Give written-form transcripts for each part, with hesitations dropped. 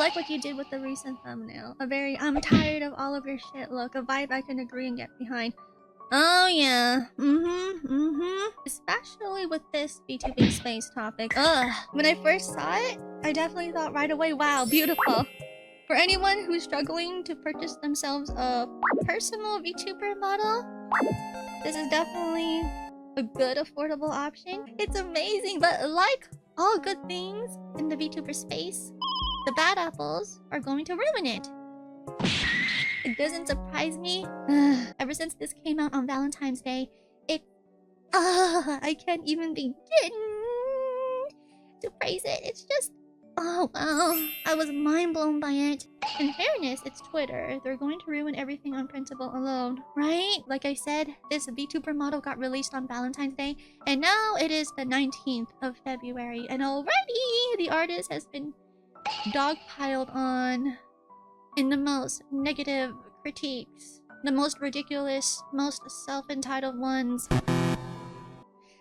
like what you did with the recent thumbnail. A very I'm tired of all of your shit look. A vibe I can agree and get behind. Oh yeah. Especially with this VTubing space topic. Ugh. When I first saw it, I definitely thought right away, wow, beautiful. For anyone who's struggling to purchase themselves a personal VTuber model, this is definitely a good affordable option. It's amazing, but like all good things in the VTuber space, the bad apples are going to ruin it. It doesn't surprise me. Ever since this came out on Valentine's Day, I can't even begin to praise it. It's just, oh wow, I was mind blown by it. In fairness, it's Twitter. They're going to ruin everything on principle alone, right? Like I said, this VTuber model got released on Valentine's Day, and now it is the 19th of February, and already the artist has been dogpiled on in the most negative critiques, the most ridiculous, most self-entitled ones.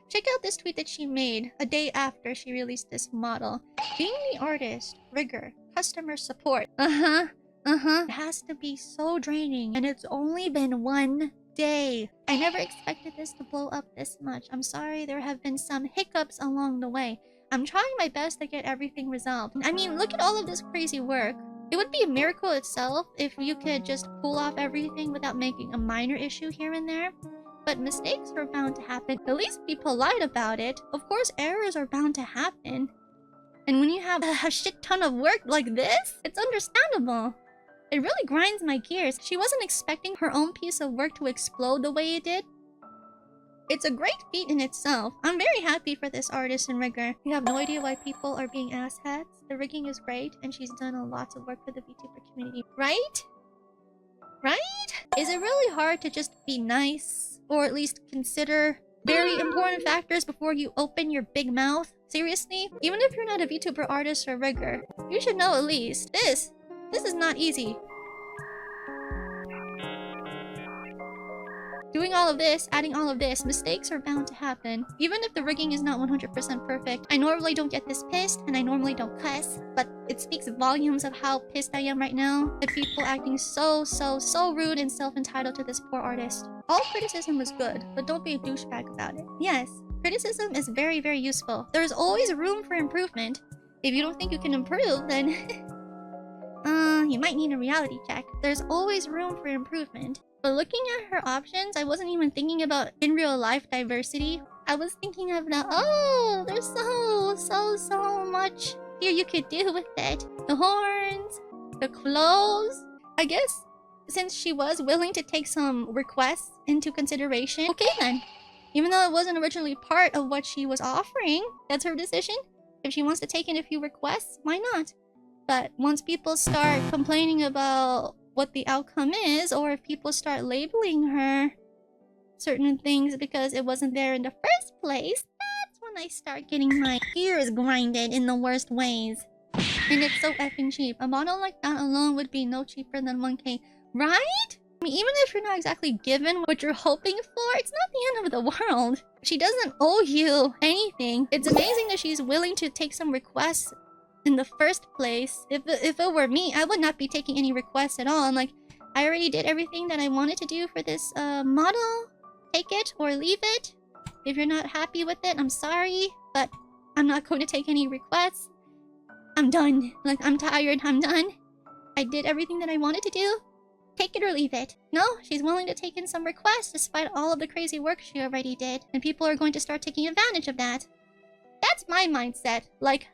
Check out this tweet that she made a day after she released this model. Being the artist, rigor, customer support. It has to be so draining, and it's only been one day. I never expected this to blow up this much. I'm sorry there have been some hiccups along the way. I'm trying my best to get everything resolved. I mean, look at all of this crazy work. It would be a miracle itself if you could just pull off everything without making a minor issue here and there. But mistakes are bound to happen. At least be polite about it. Of course, errors are bound to happen. And when you have a shit ton of work like this, it's understandable. It really grinds my gears. She wasn't expecting her own piece of work to explode the way it did. It's a great feat in itself. I'm very happy for this artist and rigger. You have no idea why people are being asshats. The rigging is great, and she's done a lot of work for the VTuber community. Right? Right? Is it really hard to just be nice? Or at least consider very important factors before you open your big mouth? Seriously? Even if you're not a VTuber artist or rigger, you should know at least. This is not easy. Doing all of this, adding all of this, mistakes are bound to happen. Even if the rigging is not 100% perfect. I normally don't get this pissed, and I normally don't cuss, but it speaks volumes of how pissed I am right now. The people acting so rude and self-entitled to this poor artist. All criticism is good, but don't be a douchebag about it. Yes, criticism is very, very useful. There's always room for improvement. If you don't think you can improve, then you might need a reality check. There's always room for improvement. But looking at her options, I wasn't even thinking about in real life diversity. I was thinking of now, oh, there's so much here you could do with it. The horns, the clothes. I guess since she was willing to take some requests into consideration, okay then. Even though it wasn't originally part of what she was offering, that's her decision. If she wants to take in a few requests, why not? But once people start complaining about what the outcome is, or if people start labeling her certain things because it wasn't there in the first place, that's when I start getting my ears grinded in the worst ways. And it's so effing cheap. A model like that alone would be no cheaper than 1K, right? I mean, even if you're not exactly given what you're hoping for, it's not the end of the world. She doesn't owe you anything. It's amazing that she's willing to take some requests in the first place. If it were me, I would not be taking any requests at all. I'm like, I already did everything that I wanted to do for this model. Take it or leave it. If you're not happy with it, I'm sorry, but I'm not going to take any requests. I'm done. Like, I'm tired. I'm done. I did everything that I wanted to do. Take it or leave it. No, she's willing to take in some requests despite all of the crazy work she already did. And people are going to start taking advantage of that. That's my mindset. Like,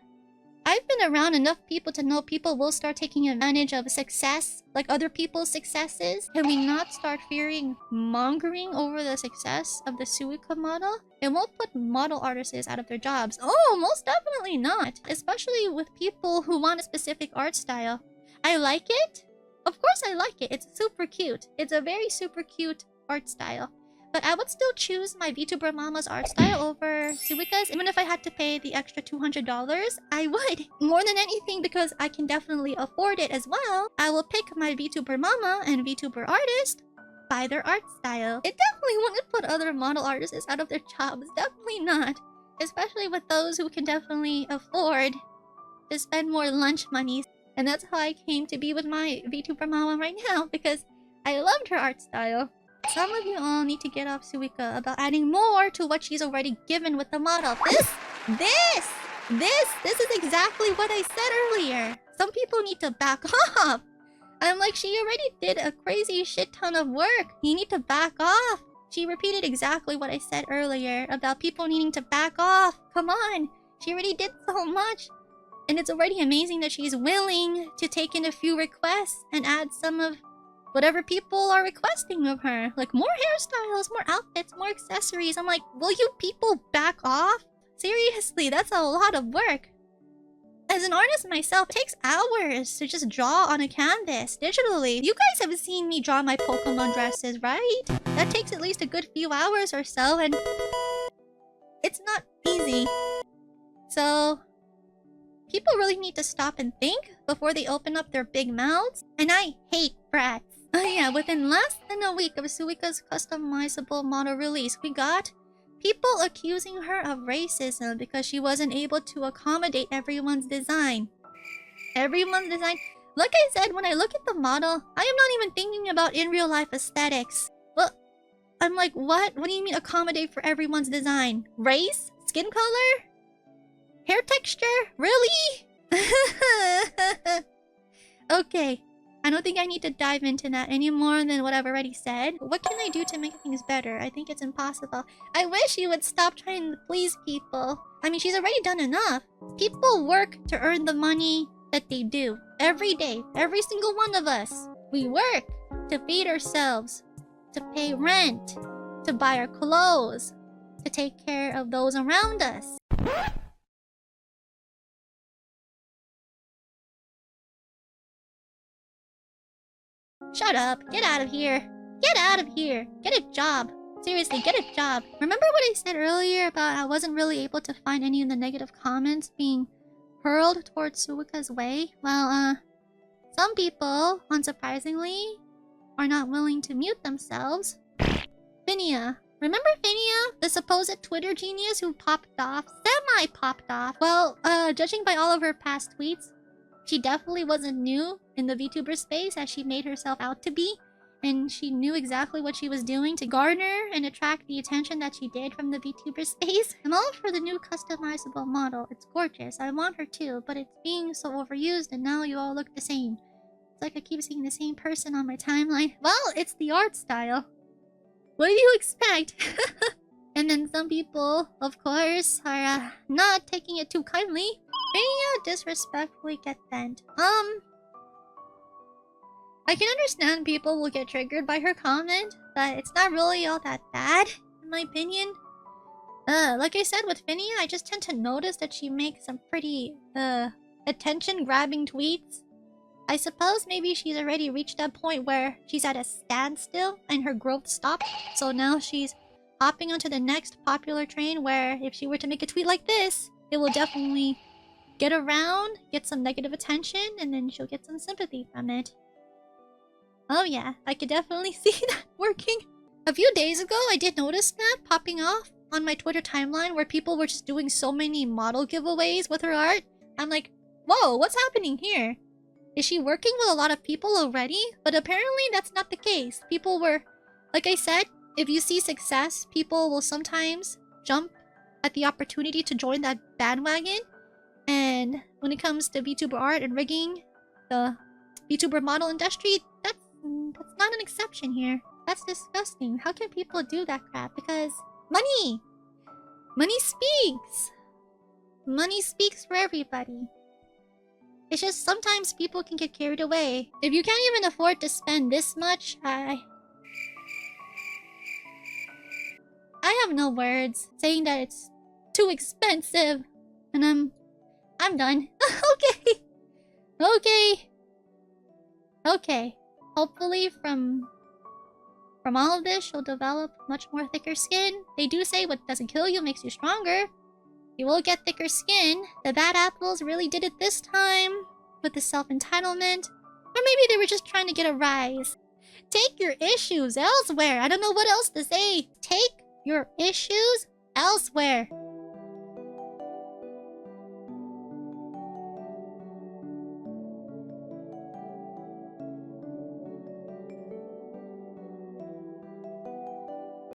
I've been around enough people to know people will start taking advantage of success, like other people's successes. Can we not start fearing mongering over the success of the Suiika model? It won't put model artists out of their jobs. Oh, most definitely not. Especially with people who want a specific art style. I like it. Of course I like it. It's super cute. It's a very super cute art style. But I would still choose my VTuber mama's art style over Suiika's. Even if I had to pay the extra $200, I would. More than anything, because I can definitely afford it as well, I will pick my VTuber mama and VTuber artist by their art style. It definitely wouldn't put other model artists out of their jobs. Definitely not. Especially with those who can definitely afford to spend more lunch money. And that's how I came to be with my VTuber mama right now, because I loved her art style. Some of you all need to get off Suiika about adding more to what she's already given with the model. This is exactly what I said earlier. Some people need to back off. I'm like, she already did a crazy shit ton of work. You need to back off. She repeated exactly what I said earlier about people needing to back off. Come on. She already did so much. And it's already amazing that she's willing to take in a few requests and add some of whatever people are requesting of her. Like more hairstyles, more outfits, more accessories. I'm like, will you people back off? Seriously, that's a lot of work. As an artist myself, it takes hours to just draw on a canvas digitally. You guys have seen me draw my Pokemon dresses, right? That takes at least a good few hours or so, and it's not easy. So people really need to stop and think before they open up their big mouths. And I hate brats. Oh yeah, within less than a week of Suiika's customizable model release, we got people accusing her of racism because she wasn't able to accommodate everyone's design. Everyone's design. Like I said, when I look at the model, I am not even thinking about in real life aesthetics. Well, I'm like, what? What do you mean accommodate for everyone's design? Race? Skin color? Hair texture? Really? Okay. I don't think I need to dive into that any more than what I've already said. What can I do to make things better? I think it's impossible. I wish you would stop trying to please people. I mean, she's already done enough. People work to earn the money that they do. Every day. Every single one of us. We work to feed ourselves. To pay rent. To buy our clothes. To take care of those around us. Shut up. Get out of here. Get out of here. Get a job. Seriously, get a job. Remember what I said earlier about I wasn't really able to find any of the negative comments being hurled towards Suiika's way? Well, some people, unsurprisingly, are not willing to mute themselves. Finia. Remember Finia? The supposed Twitter genius who popped off? Semi-popped off. Well, judging by all of her past tweets, she definitely wasn't new in the VTuber space as she made herself out to be. And she knew exactly what she was doing to garner and attract the attention that she did from the VTuber space. I'm all for the new customizable model. It's gorgeous. I want her too, but it's being so overused and now you all look the same. It's like I keep seeing the same person on my timeline. Well, it's the art style. What do you expect? And then some people, of course, are not taking it too kindly. Finia disrespectfully get bent. I can understand people will get triggered by her comment, but it's not really all that bad, in my opinion. Like I said with Finia, I just tend to notice that she makes some pretty, attention-grabbing tweets. I suppose maybe she's already reached that point where she's at a standstill and her growth stopped. So now she's hopping onto the next popular train where if she were to make a tweet like this, it will definitely get around, get some negative attention, and then she'll get some sympathy from it. Oh yeah, I could definitely see that working. A few days ago, I did notice that popping off on my Twitter timeline where people were just doing so many model giveaways with her art. I'm like, whoa, what's happening here? Is she working with a lot of people already? But apparently that's not the case. People were... Like I said, if you see success, people will sometimes jump at the opportunity to join that bandwagon. And when it comes to VTuber art and rigging, the VTuber model industry, that's not an exception here. That's disgusting. How can people do that crap? Because money! Money speaks! Money speaks for everybody. It's just sometimes people can get carried away. If you can't even afford to spend this much, I have no words saying that it's too expensive. And I'm done. Okay. Hopefully from all of this, she'll develop much more thicker skin. They do say what doesn't kill you makes you stronger. You will get thicker skin. The bad apples really did it this time with the self-entitlement. Or maybe they were just trying to get a rise. Take your issues elsewhere. I don't know what else to say. Take your issues elsewhere.